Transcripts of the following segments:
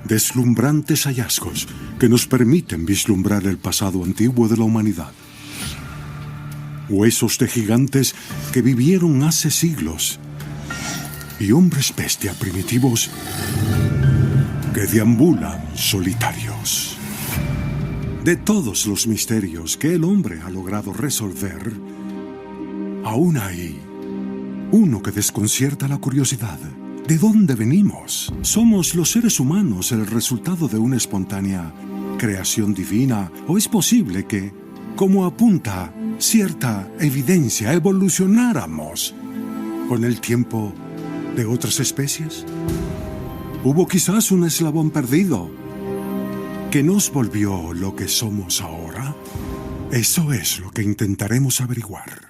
Deslumbrantes hallazgos que nos permiten vislumbrar el pasado antiguo de la humanidad. Huesos de gigantes que vivieron hace siglos y hombres bestia primitivos que deambulan solitarios. De todos los misterios que el hombre ha logrado resolver, aún hay uno que desconcierta la curiosidad. ¿De dónde venimos? ¿Somos los seres humanos el resultado de una espontánea creación divina? ¿O es posible que, como apunta cierta evidencia, evolucionáramos con el tiempo de otras especies? ¿Hubo quizás un eslabón perdido que nos volvió lo que somos ahora? Eso es lo que intentaremos averiguar.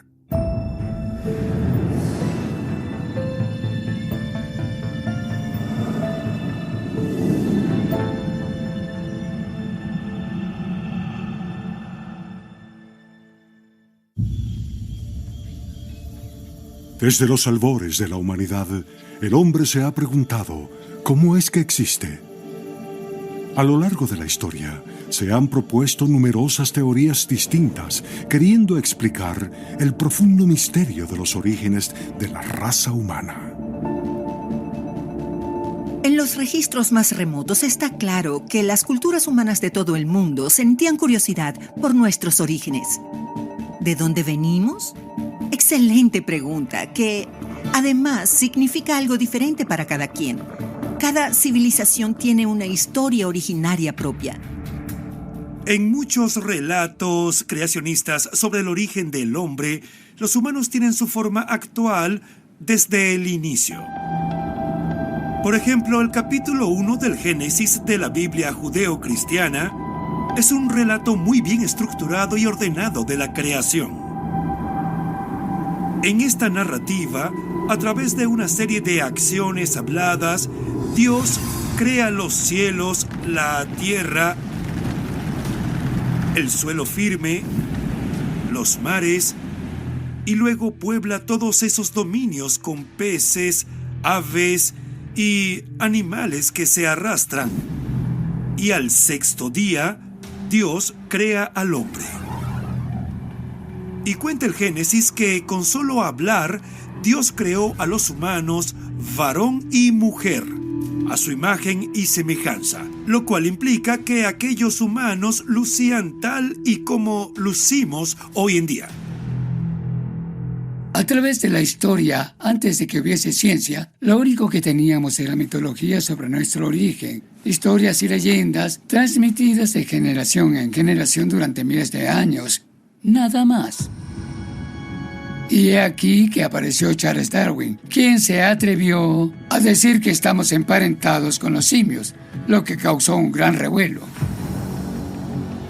Desde los albores de la humanidad, el hombre se ha preguntado ¿cómo es que existe? A lo largo de la historia, se han propuesto numerosas teorías distintas, queriendo explicar el profundo misterio de los orígenes de la raza humana. En los registros más remotos está claro que las culturas humanas de todo el mundo sentían curiosidad por nuestros orígenes. ¿De dónde venimos? Excelente pregunta, que además significa algo diferente para cada quien. Cada civilización tiene una historia originaria propia. En muchos relatos creacionistas sobre el origen del hombre, los humanos tienen su forma actual desde el inicio. Por ejemplo, el capítulo 1 del Génesis de la Biblia judeo-cristiana es un relato muy bien estructurado y ordenado de la creación. En esta narrativa, a través de una serie de acciones habladas, Dios crea los cielos, la tierra, el suelo firme, los mares, y luego puebla todos esos dominios con peces, aves y animales que se arrastran. Y al sexto día, Dios crea al hombre. Y cuenta el Génesis que con solo hablar, Dios creó a los humanos, varón y mujer, a su imagen y semejanza, lo cual implica que aquellos humanos lucían tal y como lucimos hoy en día. A través de la historia, antes de que hubiese ciencia, lo único que teníamos era mitología sobre nuestro origen, historias y leyendas transmitidas de generación en generación durante miles de años. Nada más. Y he aquí que apareció Charles Darwin, quien se atrevió a decir que estamos emparentados con los simios, lo que causó un gran revuelo.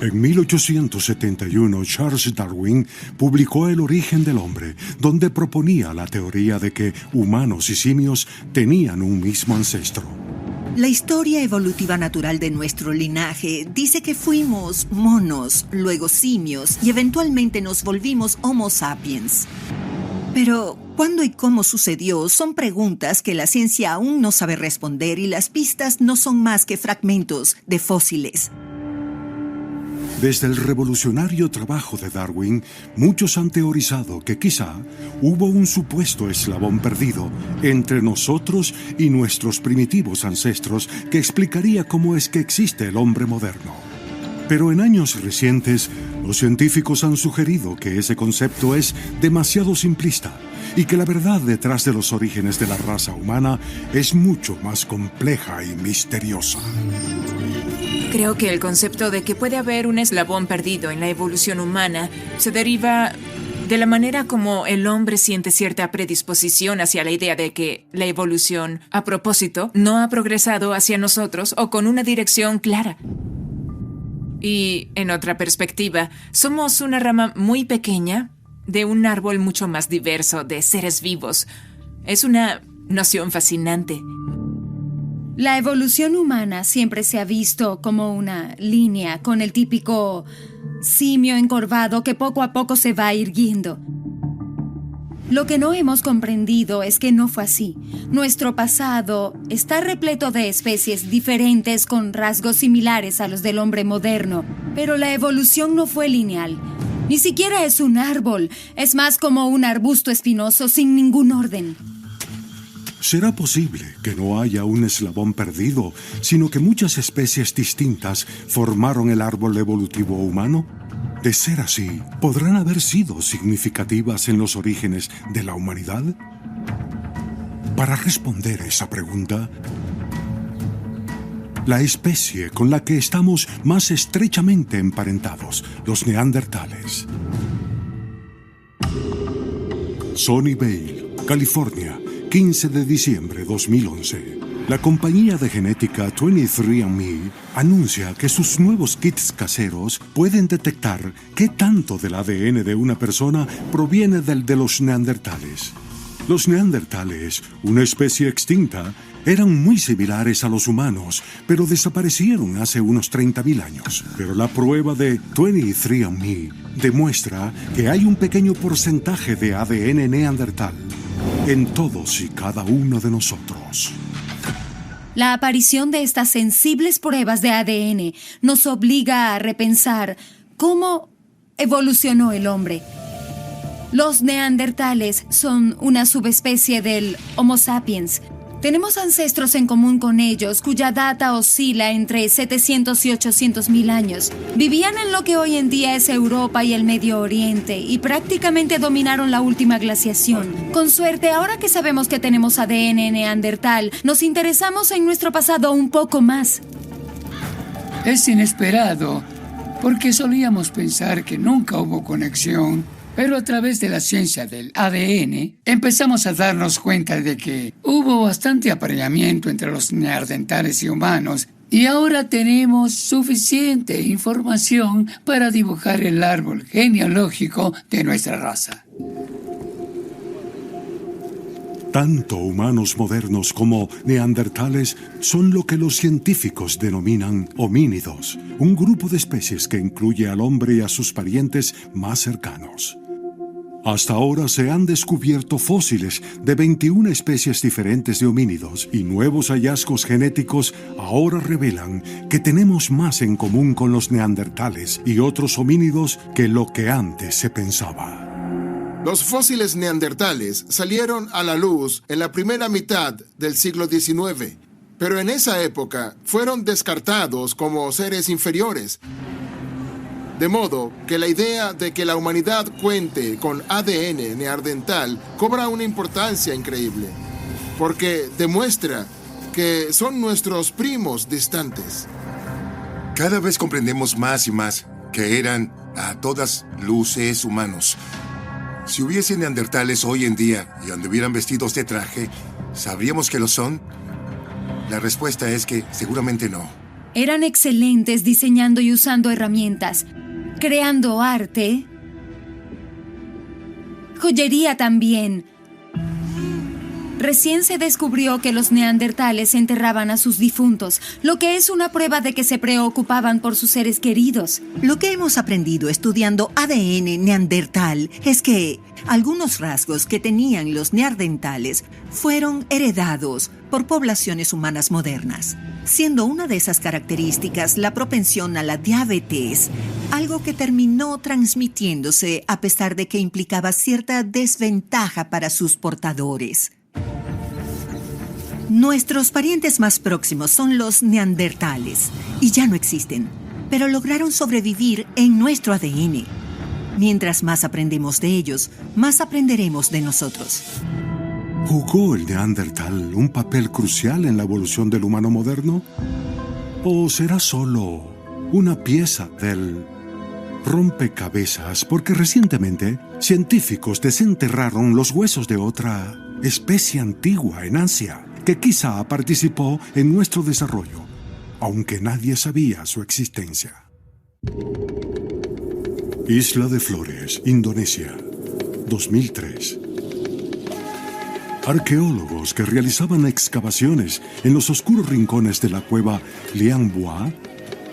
En 1871, Charles Darwin publicó El origen del hombre, donde proponía la teoría de que humanos y simios tenían un mismo ancestro. La historia evolutiva natural de nuestro linaje dice que fuimos monos, luego simios y eventualmente nos volvimos Homo sapiens. Pero, ¿cuándo y cómo sucedió? Son preguntas que la ciencia aún no sabe responder y las pistas no son más que fragmentos de fósiles. Desde el revolucionario trabajo de Darwin, muchos han teorizado que quizá hubo un supuesto eslabón perdido entre nosotros y nuestros primitivos ancestros que explicaría cómo es que existe el hombre moderno. Pero en años recientes, los científicos han sugerido que ese concepto es demasiado simplista y que la verdad detrás de los orígenes de la raza humana es mucho más compleja y misteriosa. Creo que el concepto de que puede haber un eslabón perdido en la evolución humana se deriva de la manera como el hombre siente cierta predisposición hacia la idea de que la evolución, a propósito, no ha progresado hacia nosotros o con una dirección clara. Y, en otra perspectiva, somos una rama muy pequeña de un árbol mucho más diverso de seres vivos. Es una noción fascinante. La evolución humana siempre se ha visto como una línea con el típico simio encorvado que poco a poco se va irguiendo. Lo que no hemos comprendido es que no fue así. Nuestro pasado está repleto de especies diferentes con rasgos similares a los del hombre moderno, pero la evolución no fue lineal. Ni siquiera es un árbol, es más como un arbusto espinoso sin ningún orden. ¿Será posible que no haya un eslabón perdido, sino que muchas especies distintas formaron el árbol evolutivo humano? De ser así, ¿podrán haber sido significativas en los orígenes de la humanidad? Para responder esa pregunta, la especie con la que estamos más estrechamente emparentados, los neandertales. Sunnyvale, California, 15 de diciembre de 2011. La compañía de genética 23andMe anuncia que sus nuevos kits caseros pueden detectar qué tanto del ADN de una persona proviene del de los neandertales. Los neandertales, una especie extinta, eran muy similares a los humanos, pero desaparecieron hace unos 30.000 años. Pero la prueba de 23andMe demuestra que hay un pequeño porcentaje de ADN neandertal en todos y cada uno de nosotros. La aparición de estas sensibles pruebas de ADN nos obliga a repensar cómo evolucionó el hombre. Los neandertales son una subespecie del Homo sapiens. Tenemos ancestros en común con ellos, cuya data oscila entre 700 y 800 mil años. Vivían en lo que hoy en día es Europa y el Medio Oriente y prácticamente dominaron la última glaciación. Con suerte, ahora que sabemos que tenemos ADN neandertal, nos interesamos en nuestro pasado un poco más. Es inesperado, porque solíamos pensar que nunca hubo conexión. Pero a través de la ciencia del ADN, empezamos a darnos cuenta de que hubo bastante apareamiento entre los neandertales y humanos, y ahora tenemos suficiente información para dibujar el árbol genealógico de nuestra raza. Tanto humanos modernos como neandertales son lo que los científicos denominan homínidos, un grupo de especies que incluye al hombre y a sus parientes más cercanos. Hasta ahora se han descubierto fósiles de 21 especies diferentes de homínidos y nuevos hallazgos genéticos ahora revelan que tenemos más en común con los neandertales y otros homínidos que lo que antes se pensaba. Los fósiles neandertales salieron a la luz en la primera mitad del siglo XIX, pero en esa época fueron descartados como seres inferiores. De modo que la idea de que la humanidad cuente con ADN neandertal cobra una importancia increíble, porque demuestra que son nuestros primos distantes. Cada vez comprendemos más y más que eran a todas luces humanos. Si hubiese neandertales hoy en día y anduvieran vestidos de traje, ¿sabríamos que lo son? La respuesta es que seguramente no. Eran excelentes diseñando y usando herramientas, creando arte, joyería también. Recién se descubrió que los neandertales enterraban a sus difuntos, lo que es una prueba de que se preocupaban por sus seres queridos. Lo que hemos aprendido estudiando ADN neandertal es que algunos rasgos que tenían los neandertales fueron heredados por poblaciones humanas modernas, siendo una de esas características la propensión a la diabetes, algo que terminó transmitiéndose a pesar de que implicaba cierta desventaja para sus portadores. Nuestros parientes más próximos son los neandertales y ya no existen, pero lograron sobrevivir en nuestro ADN. Mientras más aprendemos de ellos, más aprenderemos de nosotros. ¿Jugó el neandertal un papel crucial en la evolución del humano moderno? ¿O será solo una pieza del rompecabezas? Porque recientemente científicos desenterraron los huesos de otra especie antigua en Asia que quizá participó en nuestro desarrollo, aunque nadie sabía su existencia. Isla de Flores, Indonesia, 2003. Arqueólogos que realizaban excavaciones en los oscuros rincones de la cueva Liang Bua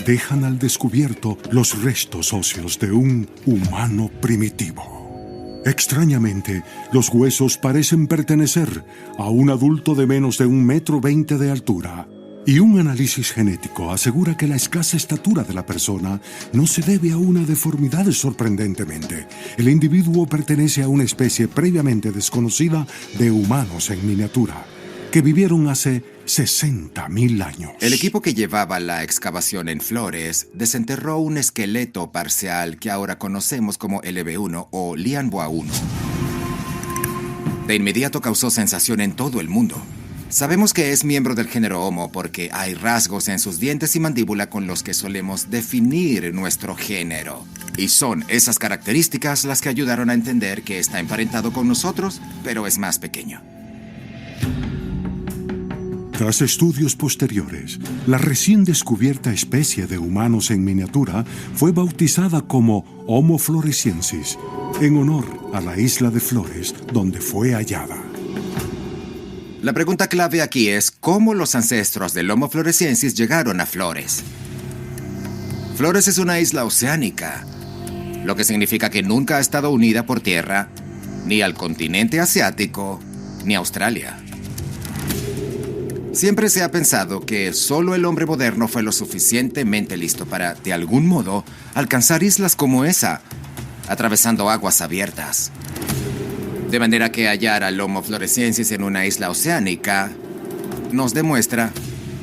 dejan al descubierto los restos óseos de un humano primitivo. Extrañamente, los huesos parecen pertenecer a un adulto de menos de 1,20 m de altura. Y un análisis genético asegura que la escasa estatura de la persona no se debe a una deformidad sorprendentemente. El individuo pertenece a una especie previamente desconocida de humanos en miniatura, que vivieron hace 60.000 años. El equipo que llevaba la excavación en Flores desenterró un esqueleto parcial que ahora conocemos como LB1 o Lianhua 1. De inmediato causó sensación en todo el mundo. Sabemos que es miembro del género Homo porque hay rasgos en sus dientes y mandíbula con los que solemos definir nuestro género. Y son esas características las que ayudaron a entender que está emparentado con nosotros, pero es más pequeño. Tras estudios posteriores, la recién descubierta especie de humanos en miniatura fue bautizada como Homo floresiensis, en honor a la isla de Flores, donde fue hallada. La pregunta clave aquí es cómo los ancestros del Homo floresiensis llegaron a Flores. Flores es una isla oceánica, lo que significa que nunca ha estado unida por tierra ni al continente asiático ni a Australia. Siempre se ha pensado que solo el hombre moderno fue lo suficientemente listo para, de algún modo, alcanzar islas como esa, atravesando aguas abiertas. De manera que hallar al Homo floresiensis en una isla oceánica nos demuestra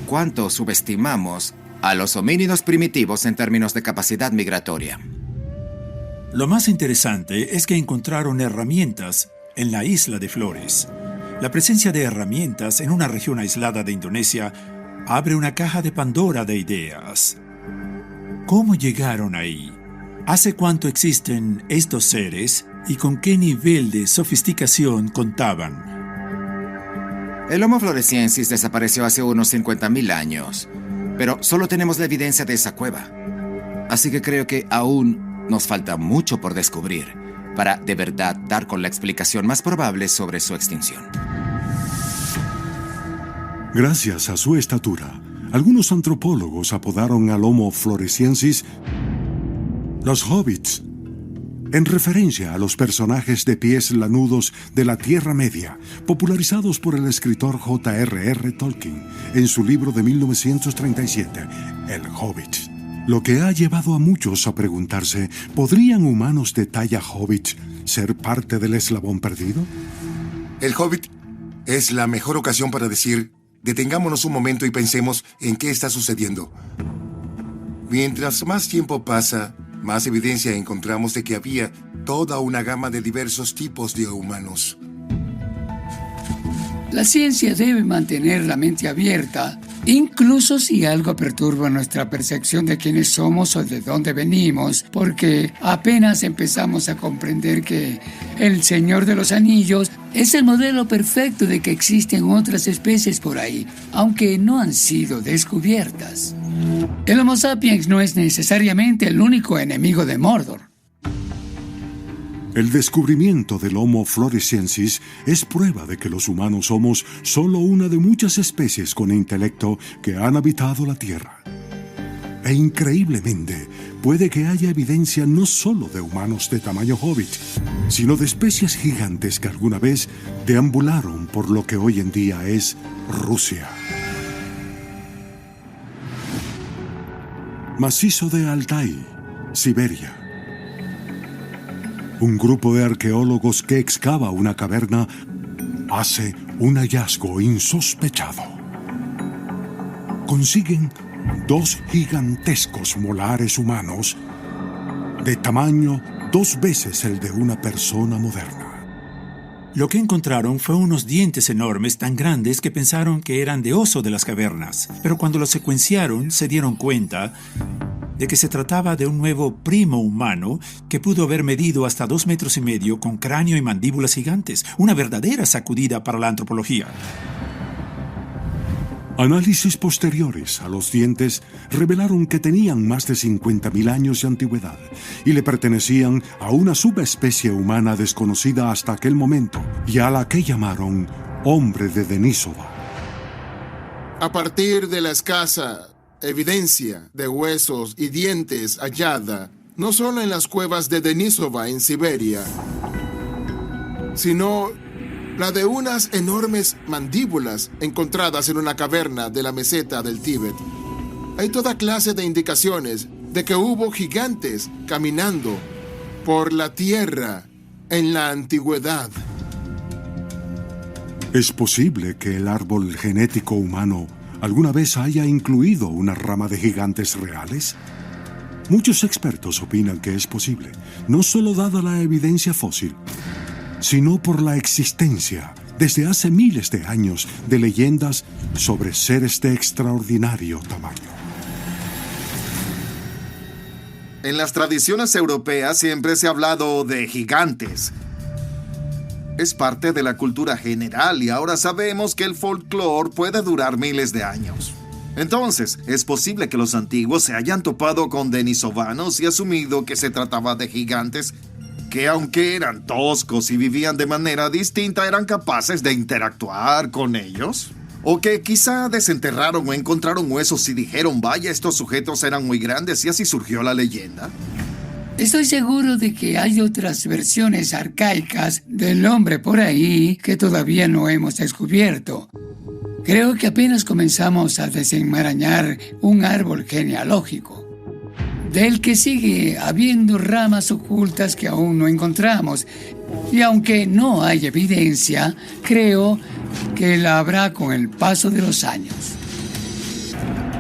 cuánto subestimamos a los homínidos primitivos en términos de capacidad migratoria. Lo más interesante es que encontraron herramientas en la isla de Flores. La presencia de herramientas en una región aislada de Indonesia abre una caja de Pandora de ideas. ¿Cómo llegaron ahí? ¿Hace cuánto existen estos seres y con qué nivel de sofisticación contaban? El Homo floresiensis desapareció hace unos 50.000 años, pero solo tenemos la evidencia de esa cueva. Así que creo que aún nos falta mucho por descubrir para de verdad dar con la explicación más probable sobre su extinción. Gracias a su estatura, algunos antropólogos apodaron al Homo floresiensis los hobbits, en referencia a los personajes de pies lanudos de la Tierra Media, popularizados por el escritor J.R.R. Tolkien en su libro de 1937, El Hobbit. Lo que ha llevado a muchos a preguntarse, ¿podrían humanos de talla hobbit ser parte del eslabón perdido? El Hobbit es la mejor ocasión para decir, detengámonos un momento y pensemos en qué está sucediendo. Mientras más tiempo pasa, más evidencia encontramos de que había toda una gama de diversos tipos de humanos. La ciencia debe mantener la mente abierta, incluso si algo perturba nuestra percepción de quiénes somos o de dónde venimos, porque apenas empezamos a comprender que el Señor de los Anillos es el modelo perfecto de que existen otras especies por ahí, aunque no han sido descubiertas. El Homo sapiens no es necesariamente el único enemigo de Mordor. El descubrimiento del Homo floresiensis es prueba de que los humanos somos solo una de muchas especies con intelecto que han habitado la Tierra. E increíblemente, puede que haya evidencia no solo de humanos de tamaño hobbit, sino de especies gigantes que alguna vez deambularon por lo que hoy en día es Rusia. Macizo de Altai, Siberia. Un grupo de arqueólogos que excava una caverna hace un hallazgo insospechado. Consiguen 2 gigantescos molares humanos de tamaño 2 veces el de una persona moderna. Lo que encontraron fue unos dientes enormes tan grandes que pensaron que eran de oso de las cavernas, pero cuando los secuenciaron se dieron cuenta de que se trataba de un nuevo primo humano que pudo haber medido hasta 2,5 metros con cráneo y mandíbulas gigantes, una verdadera sacudida para la antropología. Análisis posteriores a los dientes revelaron que tenían más de 50.000 años de antigüedad y le pertenecían a una subespecie humana desconocida hasta aquel momento y a la que llamaron hombre de Denisova. A partir de la escasa evidencia de huesos y dientes hallada, no solo en las cuevas de Denisova en Siberia, sino la de unas enormes mandíbulas encontradas en una caverna de la meseta del Tíbet. Hay toda clase de indicaciones de que hubo gigantes caminando por la tierra en la antigüedad. ¿Es posible que el árbol genético humano alguna vez haya incluido una rama de gigantes reales? Muchos expertos opinan que es posible, no solo dada la evidencia fósil, sino por la existencia, desde hace miles de años, de leyendas sobre seres de extraordinario tamaño. En las tradiciones europeas siempre se ha hablado de gigantes. Es parte de la cultura general y ahora sabemos que el folclore puede durar miles de años. Entonces, es posible que los antiguos se hayan topado con denisovanos y asumido que se trataba de gigantes que, aunque eran toscos y vivían de manera distinta, eran capaces de interactuar con ellos. O que quizá desenterraron o encontraron huesos y dijeron, vaya, estos sujetos eran muy grandes y así surgió la leyenda. Estoy seguro de que hay otras versiones arcaicas del hombre por ahí que todavía no hemos descubierto. Creo que apenas comenzamos a desenmarañar un árbol genealógico, del que sigue habiendo ramas ocultas que aún no encontramos. Y aunque no hay evidencia, creo que la habrá con el paso de los años.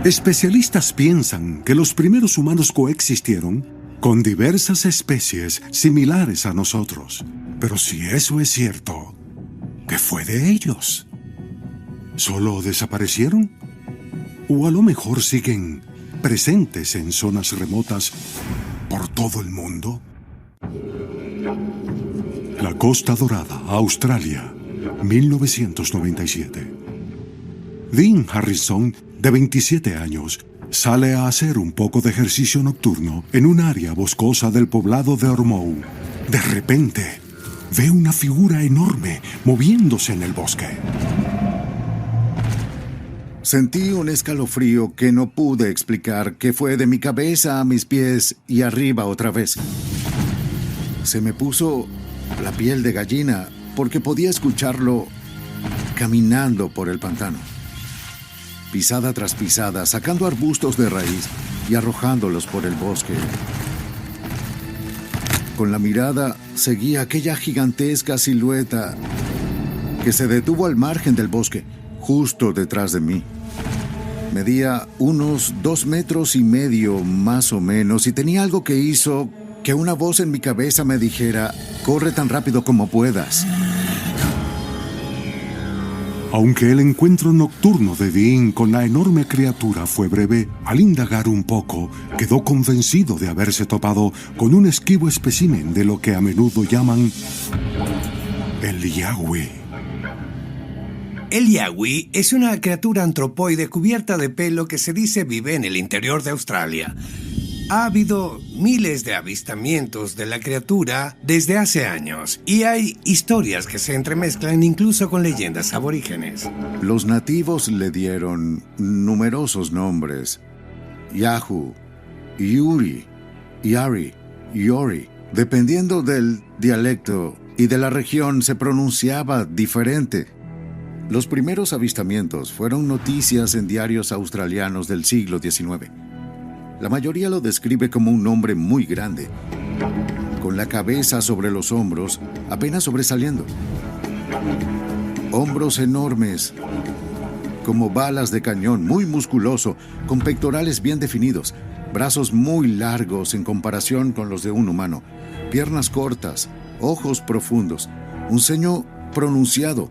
Especialistas piensan que los primeros humanos coexistieron con diversas especies similares a nosotros. Pero si eso es cierto, ¿qué fue de ellos? ¿Solo desaparecieron? ¿O a lo mejor siguen presentes en zonas remotas por todo el mundo? La Costa Dorada, Australia, 1997. Dean Harrison, de 27 años, sale a hacer un poco de ejercicio nocturno en un área boscosa del poblado de Ormeau. De repente, ve una figura enorme moviéndose en el bosque. Sentí un escalofrío que no pude explicar, que fue de mi cabeza a mis pies y arriba otra vez. Se me puso la piel de gallina porque podía escucharlo caminando por el pantano. Pisada tras pisada, sacando arbustos de raíz y arrojándolos por el bosque. Con la mirada seguía aquella gigantesca silueta que se detuvo al margen del bosque, justo detrás de mí. Medía unos 2,5 metros más o menos y tenía algo que hizo que una voz en mi cabeza me dijera: corre tan rápido como puedas. Aunque el encuentro nocturno de Dean con la enorme criatura fue breve, al indagar un poco, quedó convencido de haberse topado con un esquivo espécimen de lo que a menudo llaman el Yagüi. El Yagüi es una criatura antropoide cubierta de pelo que se dice vive en el interior de Australia. Ha habido miles de avistamientos de la criatura desde hace años y hay historias que se entremezclan incluso con leyendas aborígenes. Los nativos le dieron numerosos nombres: Yahoo, Yuri, Yari, Yori. Dependiendo del dialecto y de la región se pronunciaba diferente. Los primeros avistamientos fueron noticias en diarios australianos del siglo XIX. La mayoría lo describe como un hombre muy grande, con la cabeza sobre los hombros, apenas sobresaliendo. Hombros enormes, como balas de cañón, muy musculoso, con pectorales bien definidos, brazos muy largos en comparación con los de un humano, piernas cortas, ojos profundos, un ceño pronunciado,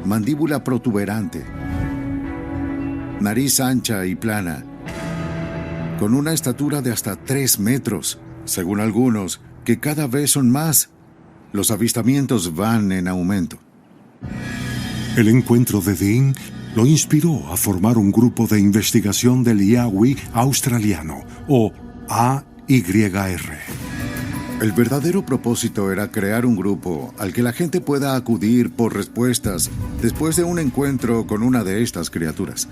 mandíbula protuberante, nariz ancha y plana, con una estatura de hasta 3 metros, según algunos, que cada vez son más. Los avistamientos van en aumento. El encuentro de Dean lo inspiró a formar un grupo de investigación del Yagüi australiano, o AYR. El verdadero propósito era crear un grupo al que la gente pueda acudir por respuestas después de un encuentro con una de estas criaturas.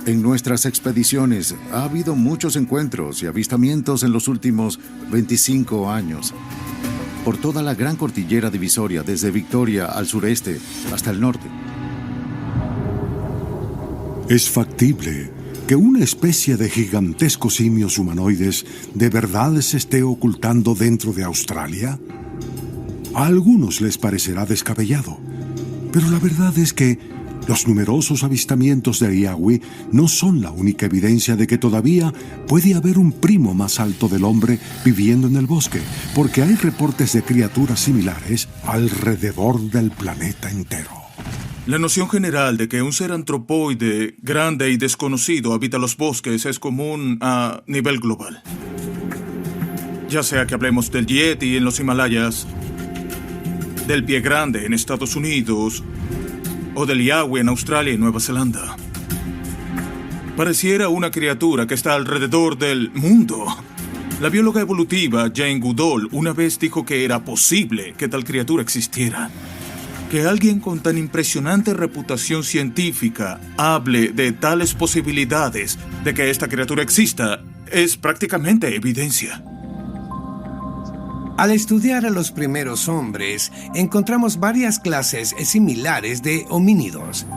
En nuestras expediciones ha habido muchos encuentros y avistamientos en los últimos 25 años. por toda la gran cordillera divisoria, desde Victoria al sureste hasta el norte. Es factible que una especie de gigantescos simios humanoides de verdad se esté ocultando dentro de Australia. A algunos les parecerá descabellado, pero la verdad es que los numerosos avistamientos de Iagüi no son la única evidencia de que todavía puede haber un primo más alto del hombre viviendo en el bosque, porque hay reportes de criaturas similares alrededor del planeta entero. La noción general de que un ser antropoide grande y desconocido habita los bosques es común a nivel global. Ya sea que hablemos del Yeti en los Himalayas, del pie grande en Estados Unidos o del Iagüi en Australia y Nueva Zelanda. Pareciera una criatura que está alrededor del mundo. La bióloga evolutiva Jane Goodall una vez dijo que era posible que tal criatura existiera. Que alguien con tan impresionante reputación científica hable de tales posibilidades de que esta criatura exista es prácticamente evidencia. Al estudiar a los primeros hombres, encontramos varias clases similares de homínidos.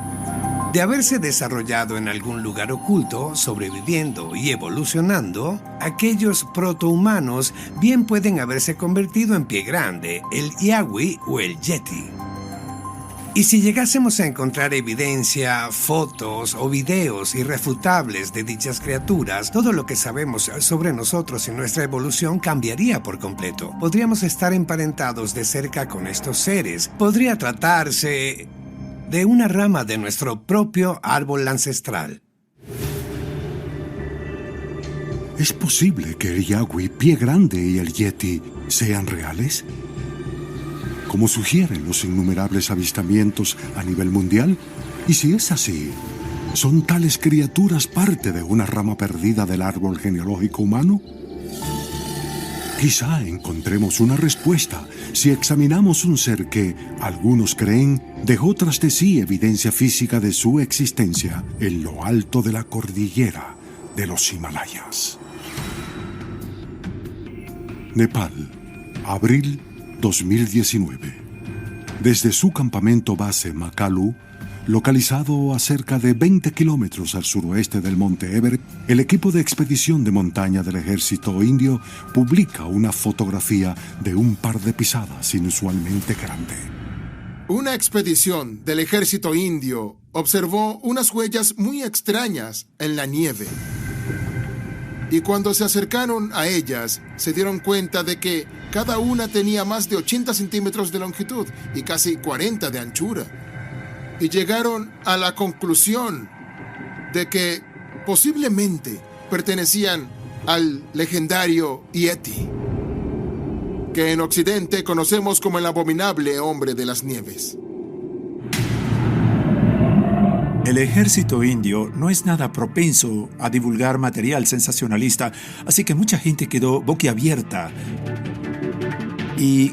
De haberse desarrollado en algún lugar oculto, sobreviviendo y evolucionando, aquellos protohumanos bien pueden haberse convertido en pie grande, el Iagüi o el Yeti. Y si llegásemos a encontrar evidencia, fotos o videos irrefutables de dichas criaturas, todo lo que sabemos sobre nosotros y nuestra evolución cambiaría por completo. Podríamos estar emparentados de cerca con estos seres. Podría tratarse de una rama de nuestro propio árbol ancestral. ¿Es posible que el Iagüi, pie grande y el Yeti sean reales? Como sugieren los innumerables avistamientos a nivel mundial, y si es así, ¿son tales criaturas parte de una rama perdida del árbol genealógico humano? Quizá encontremos una respuesta si examinamos un ser que, algunos creen, dejó tras de sí evidencia física de su existencia en lo alto de la cordillera de los Himalayas. Nepal, abril 2019. Desde su campamento base Makalu, localizado a cerca de 20 kilómetros al suroeste del monte Everest, el equipo de expedición de montaña del ejército indio publica una fotografía de un par de pisadas inusualmente grande. Una expedición del ejército indio observó unas huellas muy extrañas en la nieve. Y cuando se acercaron a ellas, se dieron cuenta de que cada una tenía más de 80 centímetros de longitud y casi 40 de anchura. Y llegaron a la conclusión de que posiblemente pertenecían al legendario Yeti, que en Occidente conocemos como el abominable hombre de las nieves. El ejército indio no es nada propenso a divulgar material sensacionalista, así que mucha gente quedó boquiabierta. Y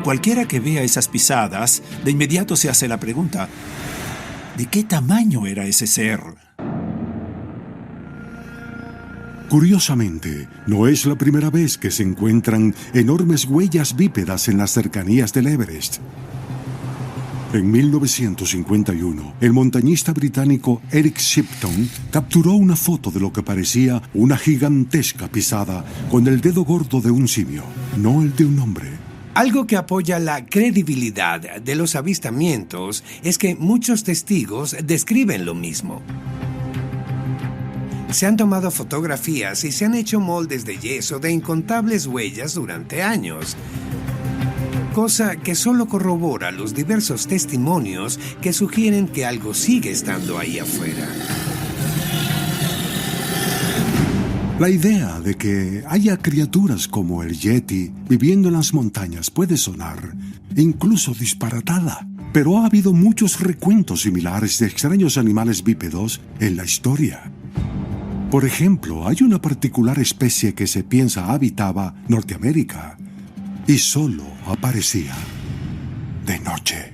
cualquiera que vea esas pisadas, de inmediato se hace la pregunta: ¿de qué tamaño era ese ser? Curiosamente, no es la primera vez que se encuentran enormes huellas bípedas en las cercanías del Everest. En 1951, el montañista británico Eric Shipton capturó una foto de lo que parecía una gigantesca pisada con el dedo gordo de un simio, no el de un hombre. Algo que apoya la credibilidad de los avistamientos es que muchos testigos describen lo mismo. Se han tomado fotografías y se han hecho moldes de yeso de incontables huellas durante años, cosa que solo corrobora los diversos testimonios que sugieren que algo sigue estando ahí afuera. La idea de que haya criaturas como el Yeti viviendo en las montañas puede sonar incluso disparatada, pero ha habido muchos recuentos similares de extraños animales bípedos en la historia. Por ejemplo, hay una particular especie que se piensa habitaba Norteamérica y solo aparecía de noche.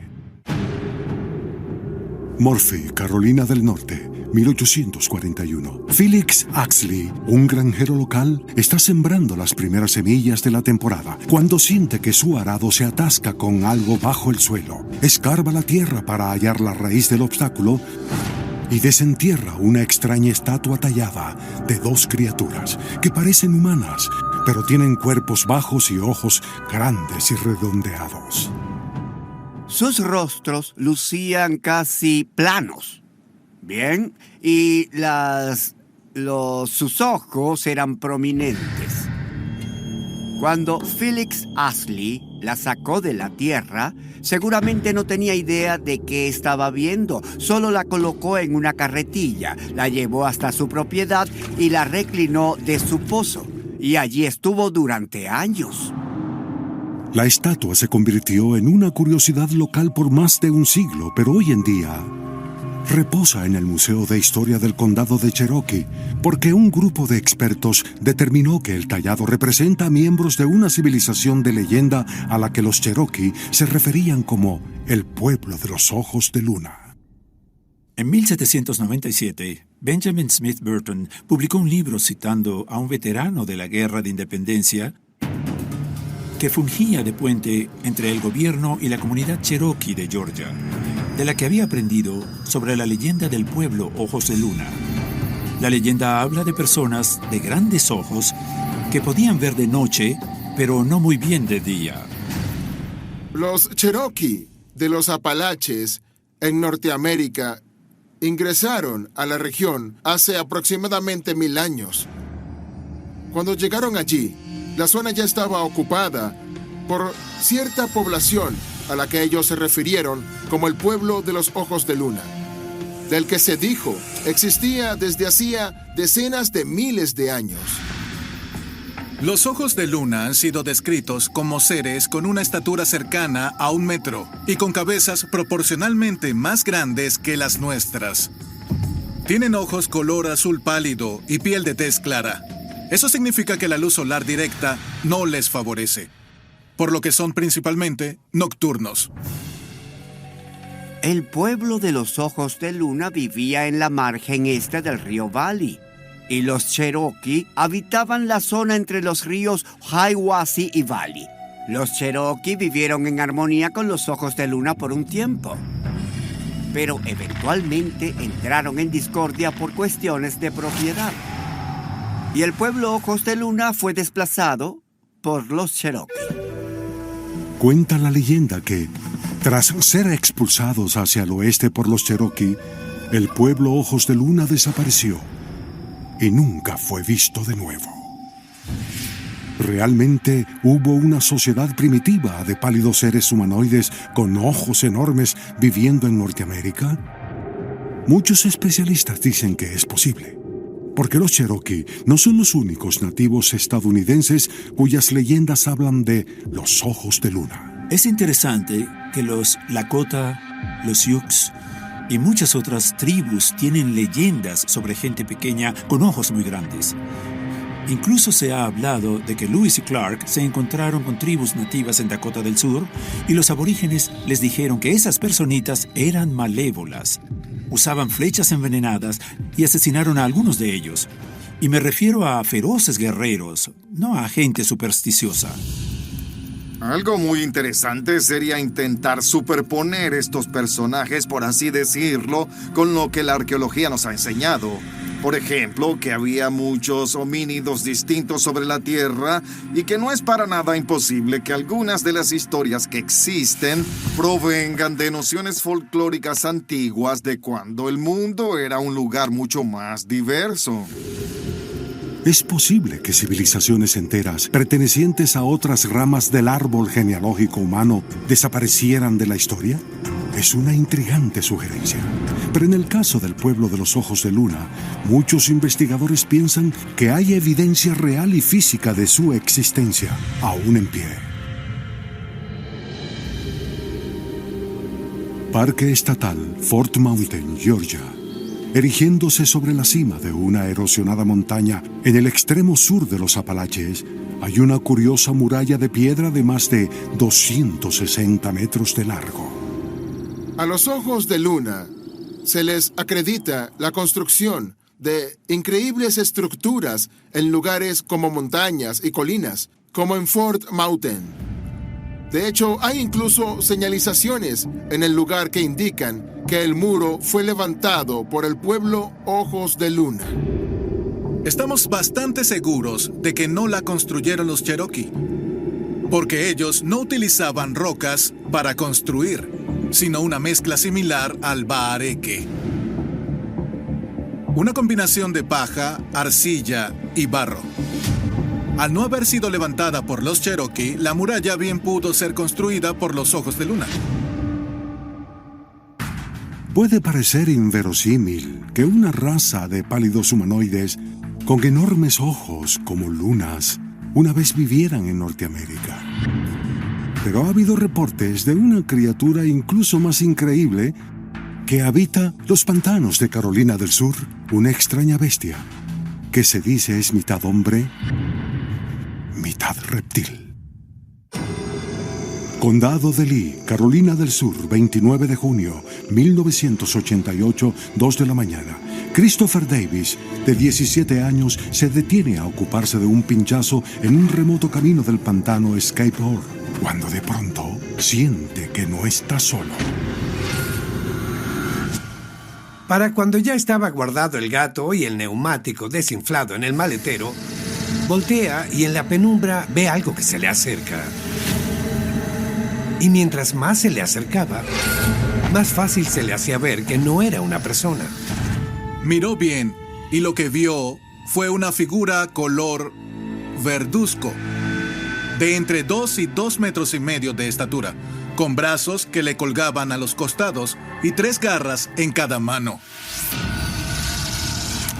Murphy, Carolina del Norte, 1841. Felix Axley, un granjero local, está sembrando las primeras semillas de la temporada cuando siente que su arado se atasca con algo bajo el suelo. Escarba la tierra para hallar la raíz del obstáculo y desentierra una extraña estatua tallada de dos criaturas que parecen humanas, pero tienen cuerpos bajos y ojos grandes y redondeados. Sus rostros lucían casi planos. Bien, y sus ojos eran prominentes. Cuando Felix Axley la sacó de la tierra, seguramente no tenía idea de qué estaba viendo. Solo la colocó en una carretilla, la llevó hasta su propiedad y la reclinó de su pozo. Y allí estuvo durante años. La estatua se convirtió en una curiosidad local por más de un siglo, pero hoy en día reposa en el Museo de Historia del Condado de Cherokee, porque un grupo de expertos determinó que el tallado representa a miembros de una civilización de leyenda a la que los Cherokee se referían como el pueblo de los ojos de luna. En 1797, Benjamin Smith Burton publicó un libro citando a un veterano de la Guerra de Independencia que fungía de puente entre el gobierno y la comunidad Cherokee de Georgia, de la que había aprendido sobre la leyenda del pueblo Ojos de Luna. La leyenda habla de personas de grandes ojos que podían ver de noche, pero no muy bien de día. Los Cherokee de los Apalaches en Norteamérica ingresaron a la región hace aproximadamente 1000 años. Cuando llegaron allí, la zona ya estaba ocupada por cierta población a la que ellos se refirieron como el pueblo de los ojos de luna, del que se dijo existía desde hacía decenas de miles de años. Los ojos de luna han sido descritos como seres con una estatura cercana a 1 metro y con cabezas proporcionalmente más grandes que las nuestras. Tienen ojos color azul pálido y piel de tez clara. Eso significa que la luz solar directa no les favorece, por lo que son principalmente nocturnos. El pueblo de los ojos de luna vivía en la margen este del río Valley, y los Cherokee habitaban la zona entre los ríos Hiwassee y Valley. Los Cherokee vivieron en armonía con los ojos de luna por un tiempo, pero eventualmente entraron en discordia por cuestiones de propiedad. Y el pueblo Ojos de Luna fue desplazado por los Cherokee. Cuenta la leyenda que, tras ser expulsados hacia el oeste por los Cherokee, el pueblo Ojos de Luna desapareció y nunca fue visto de nuevo. ¿Realmente hubo una sociedad primitiva de pálidos seres humanoides con ojos enormes viviendo en Norteamérica? Muchos especialistas dicen que es posible, porque los Cherokee no son los únicos nativos estadounidenses cuyas leyendas hablan de los ojos de luna. Es interesante que los Lakota, los Sioux y muchas otras tribus tienen leyendas sobre gente pequeña con ojos muy grandes. Incluso se ha hablado de que Lewis y Clark se encontraron con tribus nativas en Dakota del Sur y los aborígenes les dijeron que esas personitas eran malévolas. Usaban flechas envenenadas y asesinaron a algunos de ellos. Y me refiero a feroces guerreros, no a gente supersticiosa. Algo muy interesante sería intentar superponer estos personajes, por así decirlo, con lo que la arqueología nos ha enseñado. Por ejemplo, que había muchos homínidos distintos sobre la Tierra y que no es para nada imposible que algunas de las historias que existen provengan de nociones folclóricas antiguas de cuando el mundo era un lugar mucho más diverso. ¿Es posible que civilizaciones enteras, pertenecientes a otras ramas del árbol genealógico humano, desaparecieran de la historia? Es una intrigante sugerencia. Pero en el caso del pueblo de los Ojos de Luna, muchos investigadores piensan que hay evidencia real y física de su existencia, aún en pie. Parque Estatal Fort Mountain, Georgia. Erigiéndose sobre la cima de una erosionada montaña en el extremo sur de los Apalaches, hay una curiosa muralla de piedra de más de 260 metros de largo. A los ojos de luna se les acredita la construcción de increíbles estructuras en lugares como montañas y colinas, como en Fort Mountain. De hecho, hay incluso señalizaciones en el lugar que indican que el muro fue levantado por el pueblo Ojos de Luna. Estamos bastante seguros de que no la construyeron los Cherokee, porque ellos no utilizaban rocas para construir, sino una mezcla similar al baareque. Una combinación de paja, arcilla y barro. Al no haber sido levantada por los Cherokee, la muralla bien pudo ser construida por los Ojos de Luna. Puede parecer inverosímil que una raza de pálidos humanoides con enormes ojos como lunas una vez vivieran en Norteamérica. Pero ha habido reportes de una criatura incluso más increíble que habita los pantanos de Carolina del Sur, una extraña bestia que se dice es mitad hombre, mitad reptil. Condado de Lee, Carolina del Sur, 29 de junio, 1988, 2 de la mañana. Christopher Davis, de 17 años, se detiene a ocuparse de un pinchazo en un remoto camino del pantano Escape Ore, cuando de pronto siente que no está solo. Para cuando ya estaba guardado el gato y el neumático desinflado en el maletero, voltea y en la penumbra ve algo que se le acerca. Y mientras más se le acercaba, más fácil se le hacía ver que no era una persona. Miró bien y lo que vio fue una figura color verduzco, de entre 2 y 2,5 metros de estatura, con brazos que le colgaban a los costados y 3 garras en cada mano.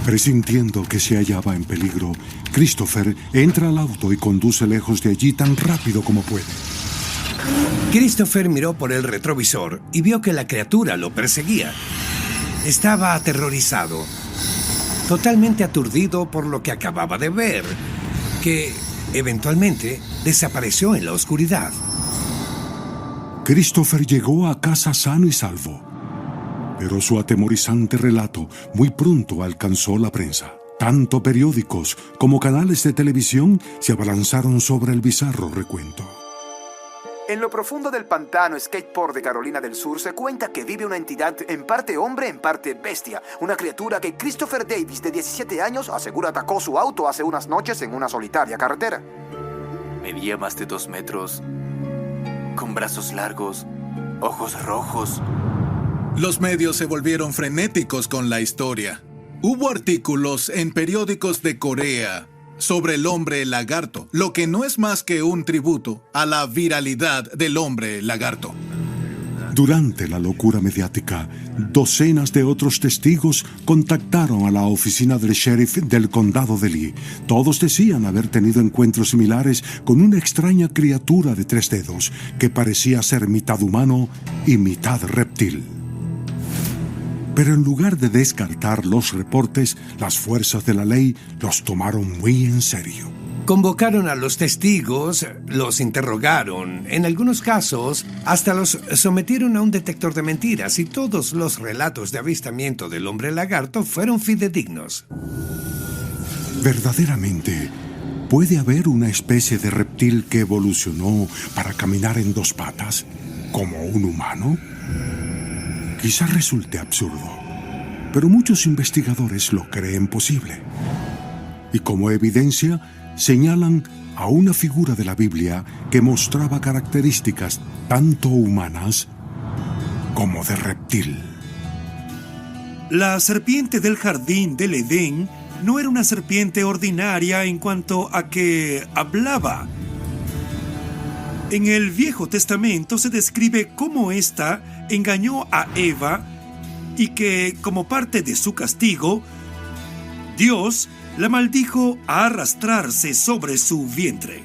Presintiendo que se hallaba en peligro, Christopher entra al auto y conduce lejos de allí tan rápido como puede. Christopher miró por el retrovisor y vio que la criatura lo perseguía. Estaba aterrorizado, totalmente aturdido por lo que acababa de ver, que eventualmente desapareció en la oscuridad. Christopher llegó a casa sano y salvo, pero su atemorizante relato muy pronto alcanzó la prensa. Tanto periódicos como canales de televisión se abalanzaron sobre el bizarro recuento. En lo profundo del pantano Skateport de Carolina del Sur se cuenta que vive una entidad en parte hombre, en parte bestia. Una criatura que Christopher Davis, de 17 años, asegura atacó su auto hace unas noches en una solitaria carretera. Medía más de 2 metros, con brazos largos, ojos rojos. Los medios se volvieron frenéticos con la historia. Hubo artículos en periódicos de Corea sobre el hombre lagarto, lo que no es más que un tributo a la viralidad del hombre lagarto. Durante la locura mediática, docenas de otros testigos contactaron a la oficina del sheriff del condado de Lee. Todos decían haber tenido encuentros similares con una extraña criatura de 3 dedos que parecía ser mitad humano y mitad reptil. Pero en lugar de descartar los reportes, las fuerzas de la ley los tomaron muy en serio. Convocaron a los testigos, los interrogaron, en algunos casos hasta los sometieron a un detector de mentiras y todos los relatos de avistamiento del hombre lagarto fueron fidedignos. Verdaderamente, ¿puede haber una especie de reptil que evolucionó para caminar en 2 patas, como un humano? Quizás resulte absurdo, pero muchos investigadores lo creen posible. Y como evidencia, señalan a una figura de la Biblia que mostraba características tanto humanas como de reptil. La serpiente del jardín del Edén no era una serpiente ordinaria en cuanto a que hablaba. En el Viejo Testamento se describe cómo ésta engañó a Eva y que, como parte de su castigo, Dios la maldijo a arrastrarse sobre su vientre,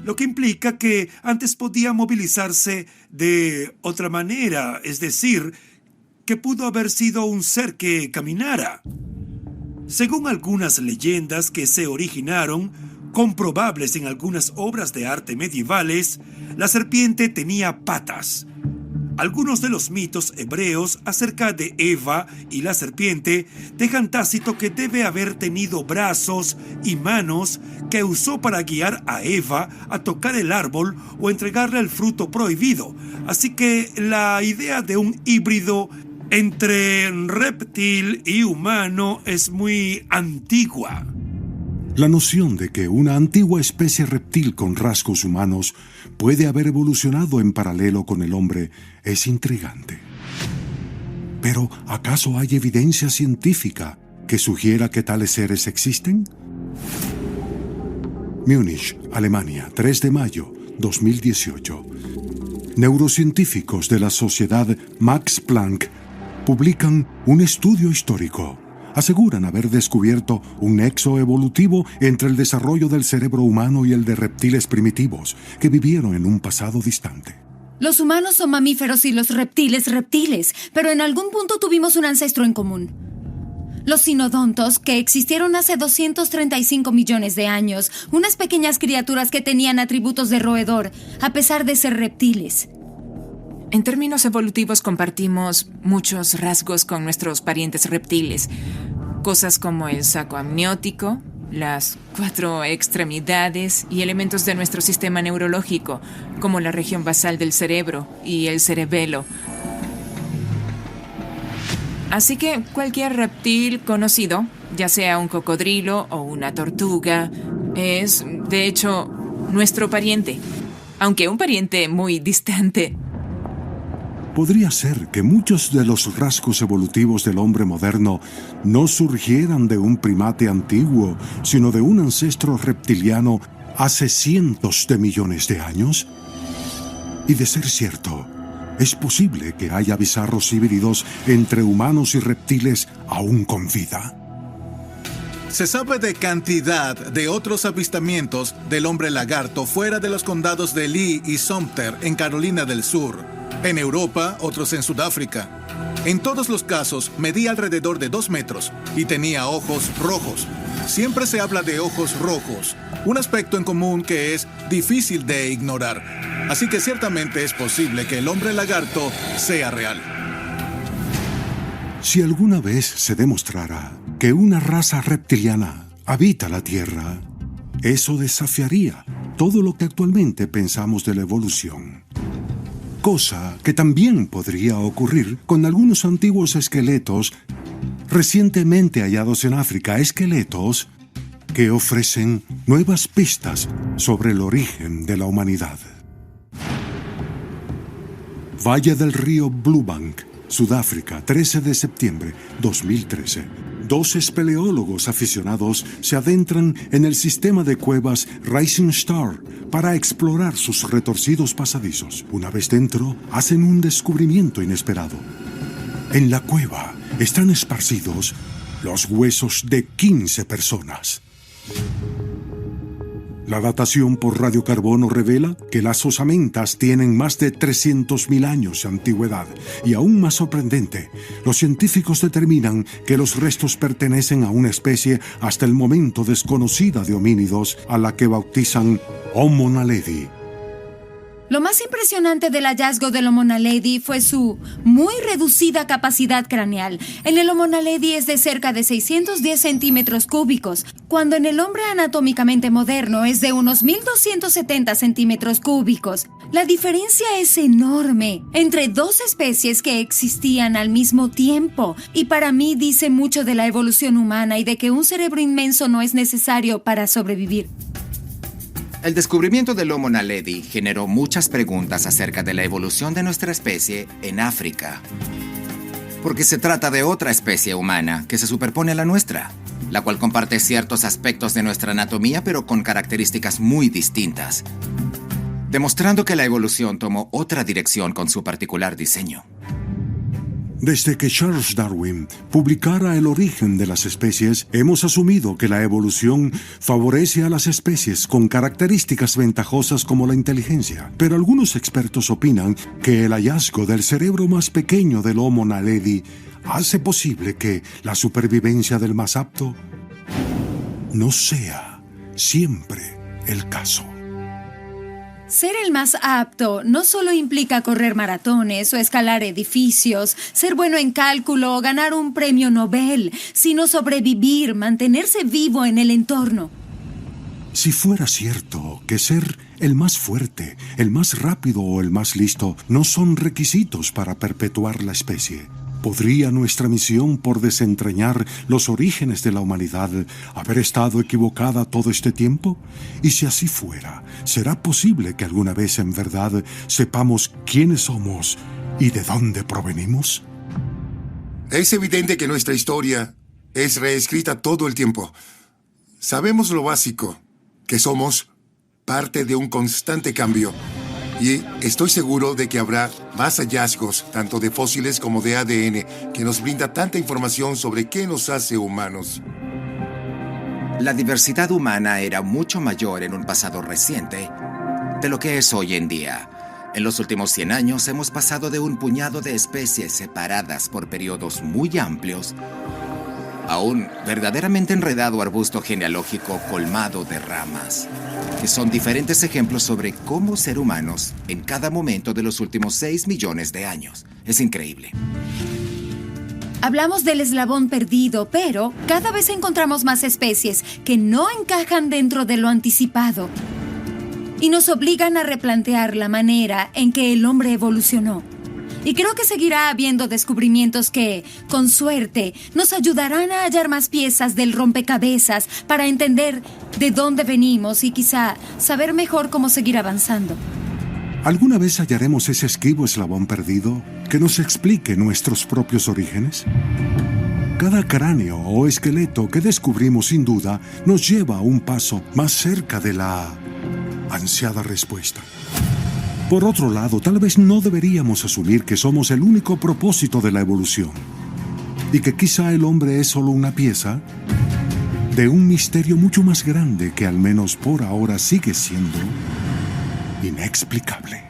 lo que implica que antes podía movilizarse de otra manera, es decir, que pudo haber sido un ser que caminara. Según algunas leyendas que se originaron, comprobables en algunas obras de arte medievales, la serpiente tenía patas, Algunos de los mitos hebreos acerca de Eva y la serpiente dejan tácito que debe haber tenido brazos y manos que usó para guiar a Eva a tocar el árbol o entregarle el fruto prohibido. Así que la idea de un híbrido entre reptil y humano es muy antigua. La noción de que una antigua especie reptil con rasgos humanos puede haber evolucionado en paralelo con el hombre es intrigante. Pero, ¿acaso hay evidencia científica que sugiera que tales seres existen? Múnich, Alemania, 3 de mayo 2018. Neurocientíficos de la Sociedad Max Planck publican un estudio histórico. Aseguran haber descubierto un nexo evolutivo entre el desarrollo del cerebro humano y el de reptiles primitivos que vivieron en un pasado distante. Los humanos son mamíferos y los reptiles reptiles, pero en algún punto tuvimos un ancestro en común. Los sinodontos, que existieron hace 235 millones de años, unas pequeñas criaturas que tenían atributos de roedor, a pesar de ser reptiles. En términos evolutivos compartimos muchos rasgos con nuestros parientes reptiles. Cosas como el saco amniótico, las 4 extremidades y elementos de nuestro sistema neurológico, como la región basal del cerebro y el cerebelo. Así que cualquier reptil conocido, ya sea un cocodrilo o una tortuga, es, de hecho, nuestro pariente, aunque un pariente muy distante. Podría ser que muchos de los rasgos evolutivos del hombre moderno no surgieran de un primate antiguo, sino de un ancestro reptiliano hace cientos de millones de años. Y de ser cierto, es posible que haya bizarros híbridos entre humanos y reptiles aún con vida. Se sabe de cantidad de otros avistamientos del hombre lagarto fuera de los condados de Lee y Sumter en Carolina del Sur. En Europa, otros en Sudáfrica. En todos los casos, medía alrededor de 2 metros y tenía ojos rojos. Siempre se habla de ojos rojos, un aspecto en común que es difícil de ignorar. Así que ciertamente es posible que el hombre lagarto sea real. Si alguna vez se demostrara que una raza reptiliana habita la Tierra, eso desafiaría todo lo que actualmente pensamos de la evolución. Cosa que también podría ocurrir con algunos antiguos esqueletos recientemente hallados en África, esqueletos que ofrecen nuevas pistas sobre el origen de la humanidad. Valle del río Bluebank, Sudáfrica, 13 de septiembre 2013. 2 espeleólogos aficionados se adentran en el sistema de cuevas Rising Star para explorar sus retorcidos pasadizos. Una vez dentro, hacen un descubrimiento inesperado. En la cueva están esparcidos los huesos de 15 personas. La datación por radiocarbono revela que las osamentas tienen más de 300.000 años de antigüedad. Y aún más sorprendente, los científicos determinan que los restos pertenecen a una especie hasta el momento desconocida de homínidos, a la que bautizan Homo naledi. Lo más impresionante del hallazgo del Homo naledi fue su muy reducida capacidad craneal. En el Homo naledi es de cerca de 610 centímetros cúbicos, cuando en el hombre anatómicamente moderno es de unos 1.270 centímetros cúbicos. La diferencia es enorme entre 2 especies que existían al mismo tiempo, y para mí dice mucho de la evolución humana y de que un cerebro inmenso no es necesario para sobrevivir. El descubrimiento del Homo naledi generó muchas preguntas acerca de la evolución de nuestra especie en África. Porque se trata de otra especie humana que se superpone a la nuestra, la cual comparte ciertos aspectos de nuestra anatomía, pero con características muy distintas, demostrando que la evolución tomó otra dirección con su particular diseño. Desde que Charles Darwin publicara El origen de las especies, hemos asumido que la evolución favorece a las especies con características ventajosas como la inteligencia. Pero algunos expertos opinan que el hallazgo del cerebro más pequeño del Homo naledi hace posible que la supervivencia del más apto no sea siempre el caso. Ser el más apto no solo implica correr maratones o escalar edificios, ser bueno en cálculo o ganar un premio Nobel, sino sobrevivir, mantenerse vivo en el entorno. Si fuera cierto que ser el más fuerte, el más rápido o el más listo no son requisitos para perpetuar la especie, ¿podría nuestra misión por desentrañar los orígenes de la humanidad haber estado equivocada todo este tiempo? Y si así fuera, ¿será posible que alguna vez en verdad sepamos quiénes somos y de dónde provenimos? Es evidente que nuestra historia es reescrita todo el tiempo. Sabemos lo básico, que somos parte de un constante cambio. Y estoy seguro de que habrá más hallazgos, tanto de fósiles como de ADN, que nos brinda tanta información sobre qué nos hace humanos. La diversidad humana era mucho mayor en un pasado reciente de lo que es hoy en día. En los últimos 100 años hemos pasado de un puñado de especies separadas por periodos muy amplios a un verdaderamente enredado arbusto genealógico colmado de ramas, que son diferentes ejemplos sobre cómo ser humanos en cada momento de los últimos 6 millones de años. Es increíble. Hablamos del eslabón perdido, pero cada vez encontramos más especies que no encajan dentro de lo anticipado y nos obligan a replantear la manera en que el hombre evolucionó. Y creo que seguirá habiendo descubrimientos que, con suerte, nos ayudarán a hallar más piezas del rompecabezas para entender de dónde venimos y quizá saber mejor cómo seguir avanzando. ¿Alguna vez hallaremos ese esquivo eslabón perdido que nos explique nuestros propios orígenes? Cada cráneo o esqueleto que descubrimos sin duda nos lleva a un paso más cerca de la ansiada respuesta. Por otro lado, tal vez no deberíamos asumir que somos el único propósito de la evolución y que quizá el hombre es solo una pieza de un misterio mucho más grande que al menos por ahora sigue siendo inexplicable.